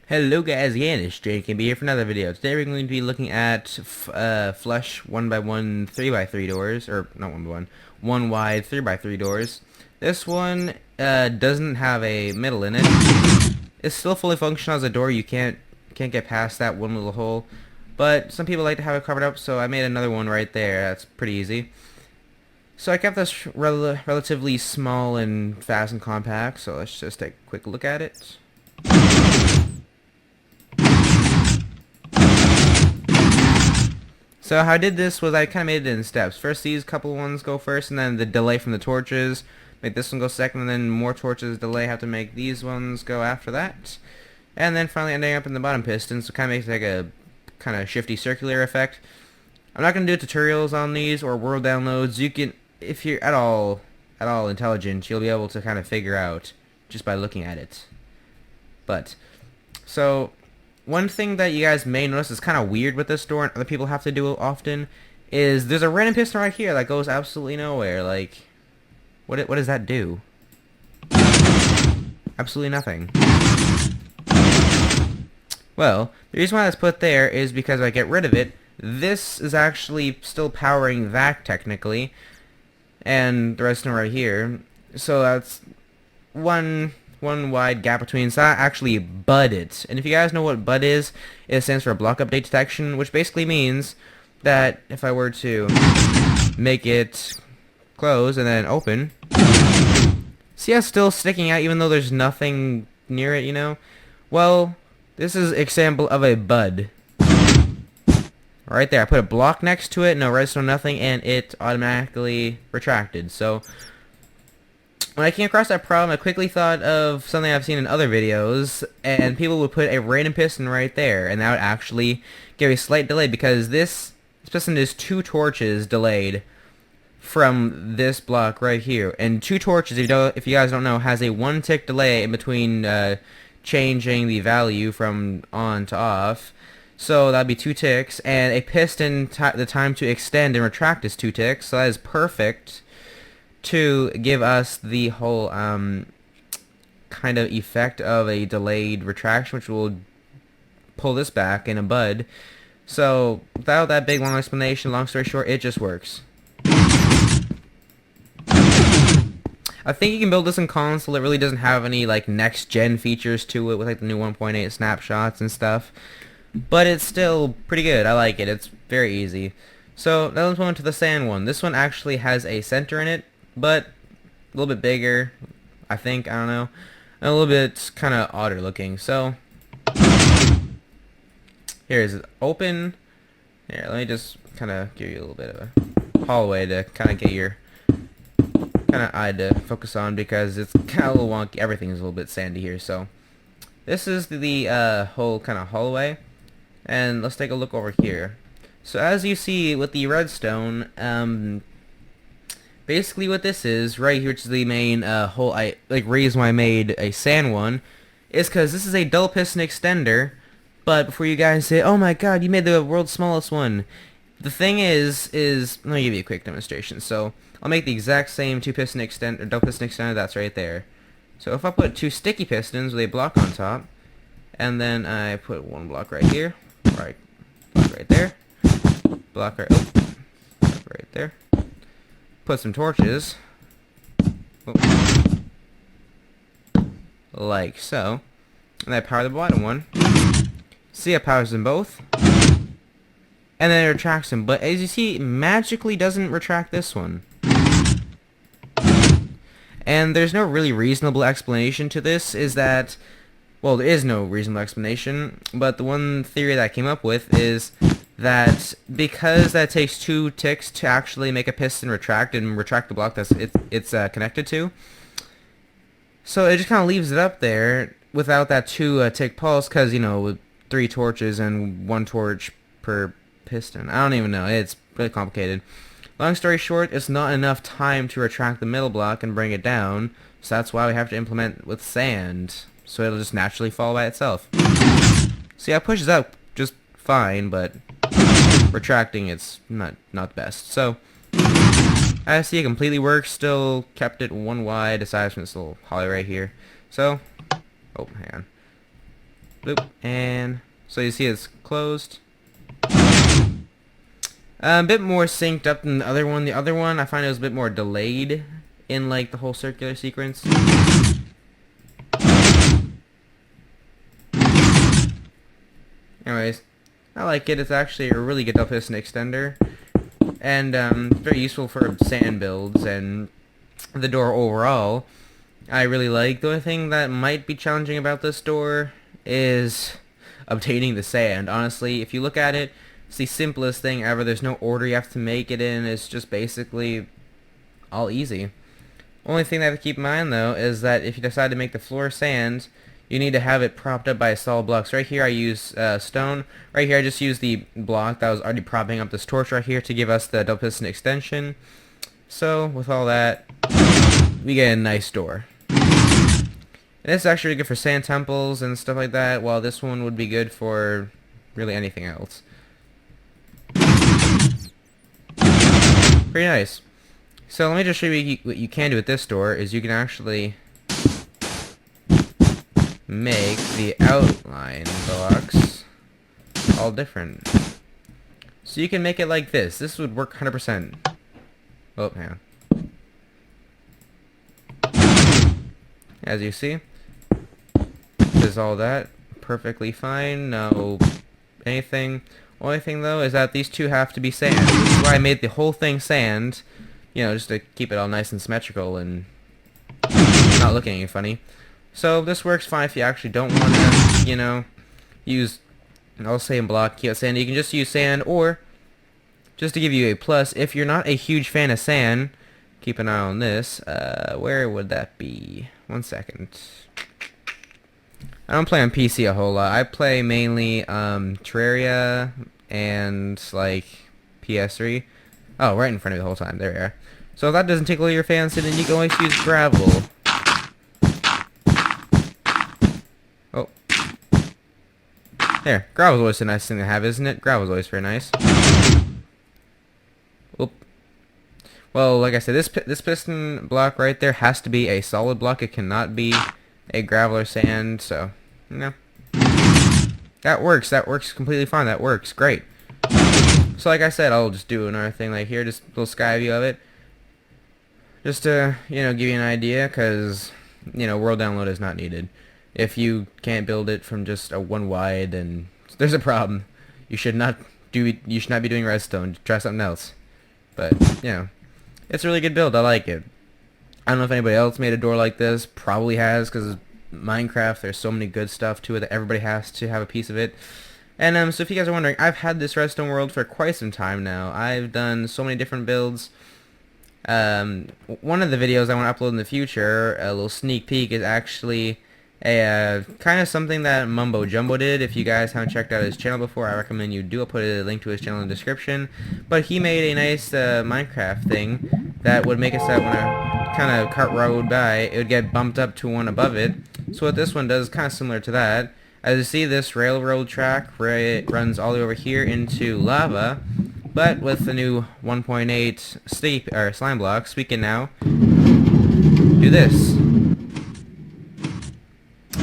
Hello guys, again, it's Jnickib here for another video. Today we're going to be looking at flush 1x1 3x3 doors, or not 1x1, one wide 3x3 doors. This one doesn't have a middle in it. It's still fully functional as a door. You can't get past that one little hole, but some people like to have it covered up, so I made another one right there. That's pretty easy. So I kept this relatively small and fast and compact, so let's just take a quick look at it. So how I did this was I kind of made it in steps. First these couple ones go first, and then the delay from the torches. Make this one go second, and then more torches delay have to make these ones go after that. And then finally ending up in the bottom piston, so it kind of makes like a kind of shifty circular effect. I'm not going to do tutorials on these or world downloads. You can, if you're at all intelligent, you'll be able to kind of figure out just by looking at it. But, so one thing that you guys may notice is kind of weird with this door, and other people have to do it often, is there's a random piston right here that goes absolutely nowhere. Like, what does that do? Absolutely nothing. Well, the reason why that's put there is because if I get rid of it, this is actually still powering that technically, and the rest are right here. So that's one wide gap between, so I actually bud it. And if you guys know what bud is, it stands for block update detection, which basically means that if I were to make it close and then open, see how it's still sticking out even though there's nothing near it, you know? Well, this is an example of a bud. Right there, I put a block next to it, no redstone, nothing, and it automatically retracted. So when I came across that problem, I quickly thought of something I've seen in other videos, and people would put a random piston right there, and that would actually give a slight delay, because this piston is 2 torches delayed from this block right here. And 2 torches, if you guys don't know, has a 1 tick delay in between changing the value from on to off. So that'd be 2 ticks, and a piston, the time to extend and retract is 2 ticks, so that is perfect to give us the whole kind of effect of a delayed retraction, which will pull this back in a bud. So without that big long explanation, long story short, it just works. I think you can build this in console. It really doesn't have any like next gen features to it with like the new 1.8 snapshots and stuff, but it's still pretty good. I like it. It's very easy. So now let's move on to the sand one. This one actually has a center in it, but a little bit bigger, I think, I don't know, and a little bit kind of odder looking. So here is it open. Here, let me just kind of give you a little bit of a hallway to kind of get your kind of eye to focus on, because it's kind of a little wonky. Everything is a little bit sandy here. So this is the whole kind of hallway, and let's take a look over here. So as you see with the redstone, basically what this is right here, which is the main whole reason why I made a sand one, is because this is a double piston extender. But before you guys say, oh my god, you made the world's smallest one, the thing is let me give you a quick demonstration. So I'll make the exact same double piston extender that's right there. So if I put 2 sticky pistons with a block on top, and then I put 1 block right here, block right there, block right there, put some torches, like so, and I power the bottom one. See, it powers them both, and then it retracts them. But as you see, it magically doesn't retract this one. And there's no really reasonable explanation to this. Is that, well, there is no reasonable explanation, but the one theory that I came up with is that because that takes 2 ticks to actually make a piston retract and retract the block that's it's connected to, so it just kind of leaves it up there without that 2 tick pulse, because, you know, with 3 torches and 1 torch per piston, I don't even know, it's really complicated. Long story short, it's not enough time to retract the middle block and bring it down, so that's why we have to implement with sand, so it'll just naturally fall by itself. See, it pushes up just fine, but retracting it's not the best. So I see it completely works. Still kept it 1 wide aside from this little holly right here. So, oh, hang on. Boop, and so you see it's closed. A bit more synced up than the other one. The other one, I find it was a bit more delayed in like the whole circular sequence. Anyways, I like it. It's actually a really good double piston extender, and very useful for sand builds, and the door overall I really like. The only thing that might be challenging about this door is obtaining the sand. Honestly, if you look at it, it's the simplest thing ever. There's no order you have to make it in. It's just basically all easy. Only thing that I have to keep in mind though is that if you decide to make the floor sand, you need to have it propped up by solid blocks. Right here I use stone. Right here I just use the block that was already propping up this torch right here to give us the double piston extension. So with all that, we get a nice door. And this is actually really good for sand temples and stuff like that, while this one would be good for really anything else. Pretty nice. So let me just show you what you can do with this door. Is you can actually make the outline blocks all different. So you can make it like this. This would work 100%. Oh, hang on. As you see, this is all that. Perfectly fine. No anything. Only thing though is that these two have to be sand. This is why I made the whole thing sand. You know, just to keep it all nice and symmetrical and not looking any funny. So this works fine if you actually don't want to, you know, use all sand block, keep it sand. You can just use sand, or just to give you a plus, if you're not a huge fan of sand, keep an eye on this. Where would that be? 1 second. I don't play on PC a whole lot. I play mainly Terraria and like PS3. Oh, right in front of you the whole time. There we are. So if that doesn't tickle your fancy, then you can always use gravel. Oh. There. Gravel's always a nice thing to have, isn't it? Gravel's always very nice. Oop. Well, like I said, this piston block right there has to be a solid block. It cannot be a gravel or sand, so, you know. That works. That works completely fine. That works. Great. So like I said, I'll just do another thing like here, just a little sky view of it. Just to, you know, give you an idea, because, you know, world download is not needed. If you can't build it from just a one wide, then there's a problem. You should not be doing redstone. Try something else. But, you know, it's a really good build. I like it. I don't know if anybody else made a door like this. Probably has, because Minecraft, there's so many good stuff to it that everybody has to have a piece of it. And so if you guys are wondering, I've had this redstone world for quite some time now. I've done so many different builds. One of the videos I want to upload in the future, a little sneak peek, is actually a kind of something that Mumbo Jumbo did. If you guys haven't checked out his channel before, I recommend you do. I'll put a link to his channel in the description. But he made a nice Minecraft thing that would make it so that when a kind of cart rode by, it would get bumped up to one above it. So what this one does is kind of similar to that. As you see, this railroad track runs all the way over here into lava, but with the new 1.8 slime blocks, we can now do this.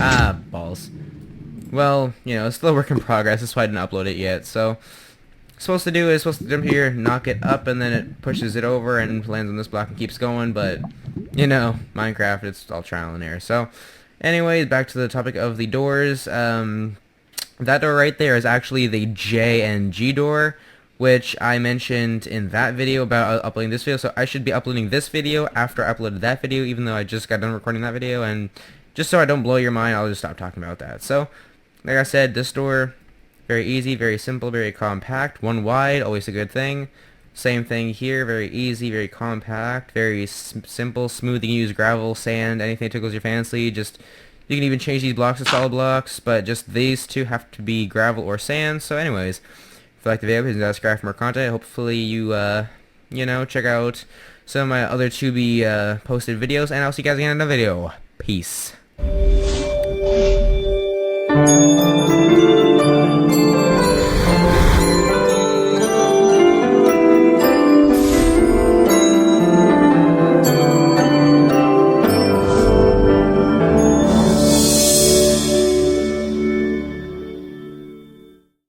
Ah, balls. Well, you know, it's still a work in progress. That's why I didn't upload it yet. So, supposed to jump here, knock it up, and then it pushes it over and lands on this block and keeps going. But, you know, Minecraft, it's all trial and error. So, anyways, back to the topic of the doors. That door right there is actually the J and G door, which I mentioned in that video about uploading this video. So I should be uploading this video after I uploaded that video, even though I just got done recording that video. And just so I don't blow your mind, I'll just stop talking about that. So, like I said, this door, very easy, very simple, very compact. One wide, always a good thing. Same thing here, very easy, very compact, very simple, smooth. You can use gravel, sand, anything that tickles your fancy. Just, you can even change these blocks to solid blocks, but just these two have to be gravel or sand. So anyways, if you like the video, please subscribe for more content. Hopefully you, you know, check out some of my other to-be posted videos, and I'll see you guys again in another video. Peace.